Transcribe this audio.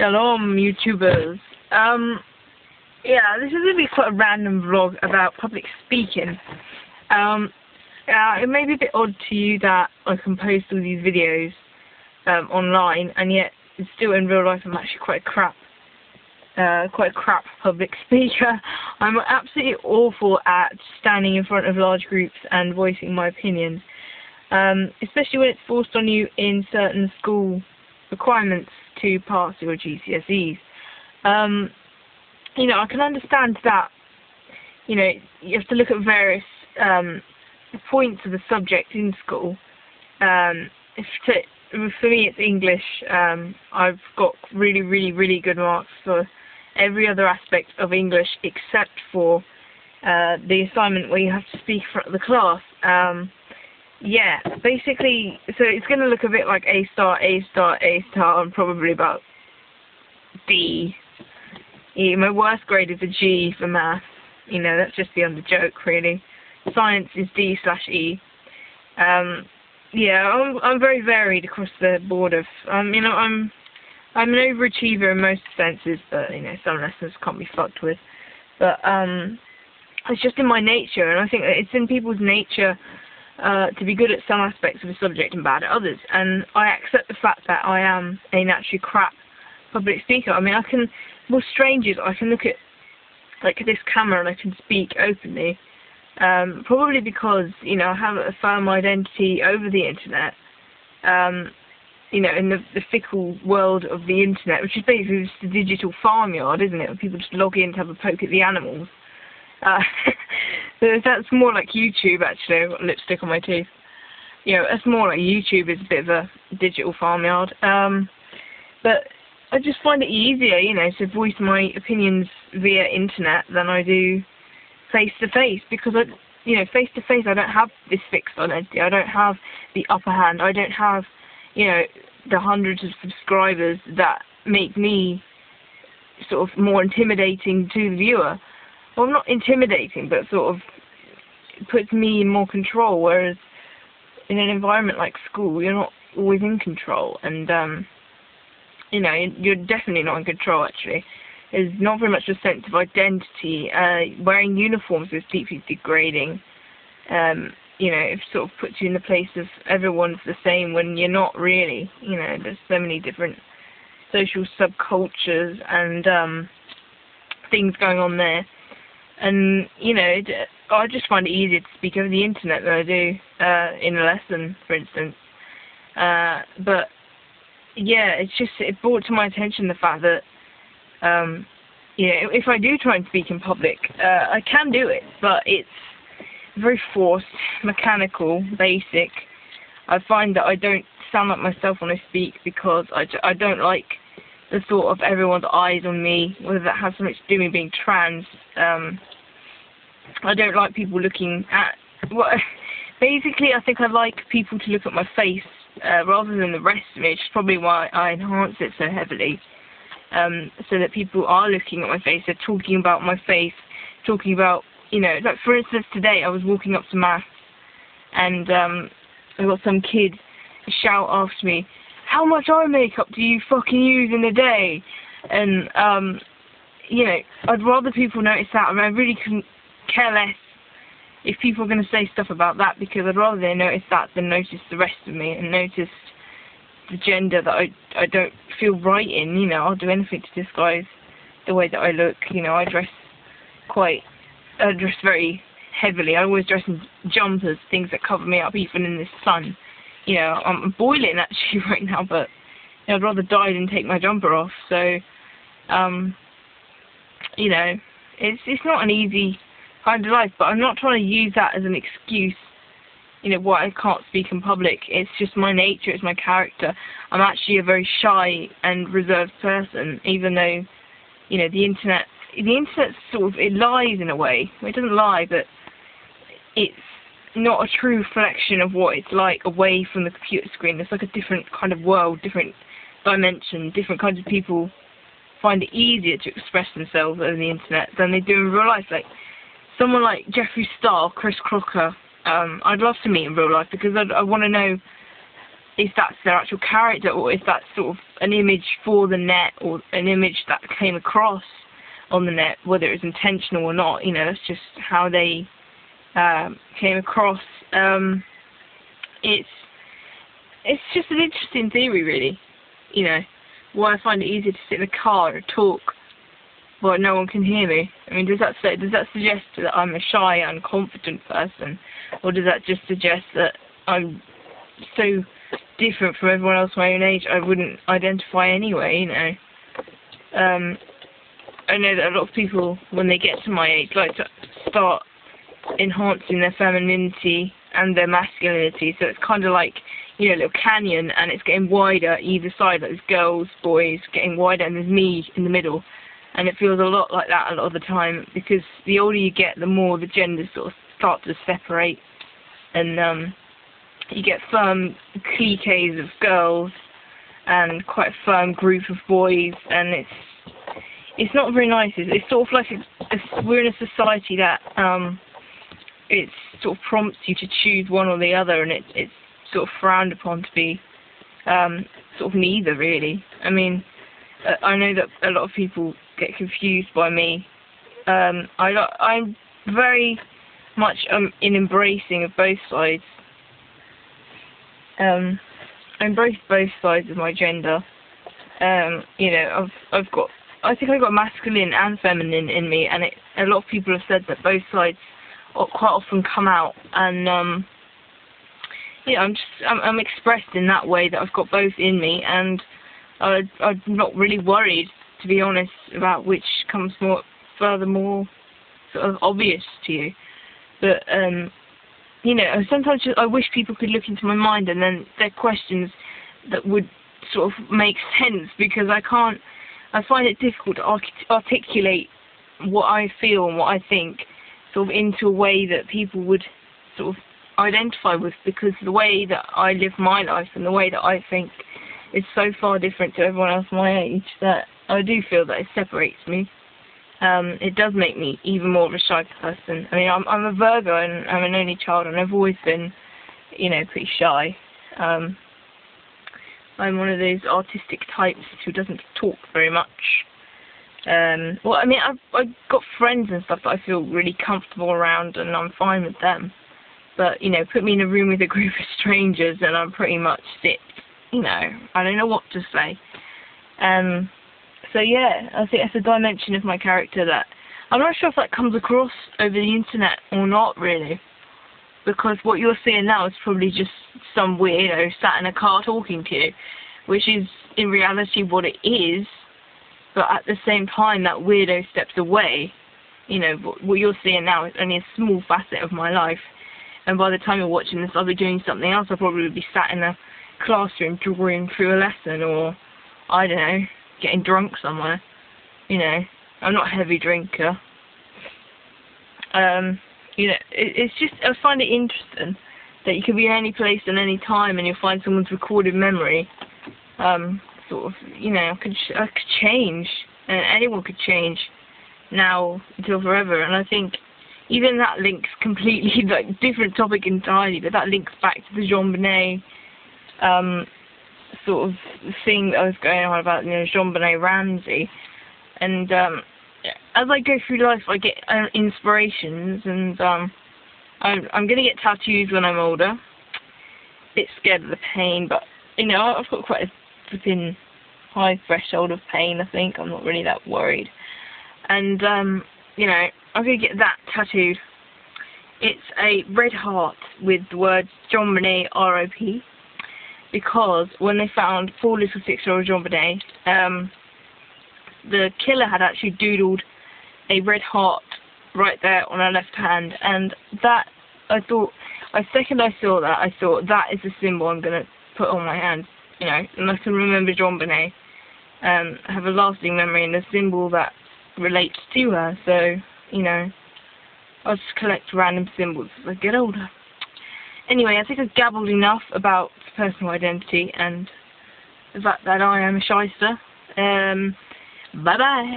Shalom, YouTubers. Yeah, this is going to be quite a random vlog about public speaking. It may be a bit odd to you that I can post all these videos online, and yet still in real life I'm actually quite a crap public speaker. I'm absolutely awful at standing in front of large groups and voicing my opinions, especially when it's forced on you in certain school requirements to pass your GCSEs. You know, I can understand that, you know, you have to look at various points of the subject in school. For me, it's English. I've got really good marks for every other aspect of English except for the assignment where you have to speak in front of the class. Yeah, basically, so it's going to look a bit like A star, and probably about D. Yeah, my worst grade is a G for maths. You know, that's just the under joke, really. Science is D/E. Yeah, I'm very varied across the board of, you know, I'm an overachiever in most senses, but, you know, some lessons can't be fucked with. But, it's just in my nature, and I think it's in people's nature to be good at some aspects of a subject and bad at others. And I accept the fact that I am a naturally crap public speaker. I mean, I can, with strangers, I can look at, like, this camera and I can speak openly. Probably because, you know, I have a firm identity over the internet, you know, in the fickle world of the internet, which is basically just a digital farmyard, isn't it? Where people just log in to have a poke at the animals. So that's more like YouTube, actually. I've got lipstick on my teeth. You know, that's more like YouTube. It's a bit of a digital farmyard. But I just find it easier, you know, to voice my opinions via internet than I do face-to-face, because, you know, face-to-face I don't have this fixed identity. I don't have the upper hand. I don't have, you know, the hundreds of subscribers that make me sort of more intimidating to the viewer. Well, not intimidating, but sort of puts me in more control, whereas in an environment like school, you're not always in control, and, you know, you're definitely not in control, actually. There's not very much a sense of identity. Wearing uniforms is deeply degrading. You know, it sort of puts you in the place of everyone's the same when you're not really. You know, there's so many different social subcultures and things going on there. And, you know, I just find it easier to speak over the internet than I do in a lesson, for instance. But, yeah, it brought to my attention the fact that, you know, if I do try and speak in public, I can do it, but it's very forced, mechanical, basic. I find that I don't sound like myself when I speak because I don't like the thought of everyone's eyes on me, whether that has something to do with me being trans. I don't like people looking at, basically I think I like people to look at my face rather than the rest of me, which is probably why I enhance it so heavily. So that people are looking at my face, they're talking about my face, talking about, you know, like for instance today I was walking up to maths and I got some kid shout after me, "How much eye makeup do you fucking use in a day?" And, you know, I'd rather people notice that. I mean, I really couldn't care less if people are going to say stuff about that, because I'd rather they notice that than notice the rest of me and notice the gender that I don't feel right in. You know, I'll do anything to disguise the way that I look. You know, I dress very heavily. I always dress in jumpers, things that cover me up even in the sun. You know, I'm boiling actually right now, but, you know, I'd rather die than take my jumper off. So, you know, it's not an easy kind of life, but I'm not trying to use that as an excuse, you know, why I can't speak in public. It's just my nature, it's my character. I'm actually a very shy and reserved person, even though, you know, the internet sort of, it lies in a way. It doesn't lie, but it's not a true reflection of what it's like away from the computer screen. It's like a different kind of world, different dimension, different kinds of people find it easier to express themselves over the internet than they do in real life. Like, someone like Jeffree Star, Chris Crocker, I'd love to meet in real life, because I want to know if that's their actual character, or if that's sort of an image for the net, or an image that came across on the net, whether it was intentional or not. You know, that's just how they came across. It's just an interesting theory, really. You know, why I find it easier to sit in a car and talk while no one can hear me. I mean, does that suggest that I'm a shy, unconfident person, or does that just suggest that I'm so different from everyone else my own age I wouldn't identify anyway? You know, I know that a lot of people, when they get to my age, like to start enhancing their femininity and their masculinity. So it's kind of like, you know, a little canyon, and it's getting wider either side. Like there's girls, boys, getting wider, and there's me in the middle. And it feels a lot like that a lot of the time, because the older you get, the more the genders sort of start to separate, and you get firm cliques of girls and quite a firm group of boys, and it's not very nice. It's sort of like we're in a society that it sort of prompts you to choose one or the other, and it's sort of frowned upon to be sort of neither, really. I mean, I know that a lot of people get confused by me. I'm very much in embracing of both sides. I embrace both sides of my gender. You know, I think I've got masculine and feminine in me, and a lot of people have said that both sides quite often come out, and yeah, I'm expressed in that way, that I've got both in me, and I'm not really worried, to be honest, about which comes furthermore sort of obvious to you. But you know, sometimes I wish people could look into my mind, and then there are questions that would sort of make sense, because I find it difficult to articulate what I feel and what I think sort of into a way that people would sort of identify with, because the way that I live my life and the way that I think is so far different to everyone else my age that I do feel that it separates me. It does make me even more of a shy person. I mean, I'm a Virgo, and I'm an only child, and I've always been, you know, pretty shy. I'm one of those artistic types who doesn't talk very much. Well, I mean, I've got friends and stuff that I feel really comfortable around, and I'm fine with them. But, you know, put me in a room with a group of strangers, and I'm pretty much sick. You know, I don't know what to say. So yeah, I think that's a dimension of my character that I'm not sure if that comes across over the internet or not, really, because what you're seeing now is probably just some weirdo sat in a car talking to you, which is in reality what it is. But at the same time, that weirdo steps away. You know, what you're seeing now is only a small facet of my life, and by the time you're watching this, I'll be doing something else. I'll probably be sat in a classroom drawing through a lesson, or I don't know, getting drunk somewhere. You know, I'm not a heavy drinker. You know, it's just, I find it interesting that you can be in any place at any time, and you'll find someone's recorded memory. Sort of, you know, I could change, and anyone could change now until forever. And I think even that links completely, like, different topic entirely, but that links back to the JonBenét sort of thing that I was going on about, you know, JonBenét Ramsey. And as I go through life, I get inspirations, and I'm going to get tattoos when I'm older. A bit scared of the pain, but, you know, I've got quite a flipping high threshold of pain, I think. I'm not really that worried. And, you know, I'm going to get that tattooed. It's a red heart with the words JonBenét ROP, because when they found poor little 6-year-old JonBenét, the killer had actually doodled a red heart right there on her left hand, and that, I thought, the second I saw that, I thought, that is the symbol I'm going to put on my hand, you know, and I can remember JonBenét, have a lasting memory, and a symbol that relates to her. So, you know, I'll just collect random symbols as I get older. Anyway, I think I've gabbled enough about personal identity and the fact that I am a shyster. Bye-bye.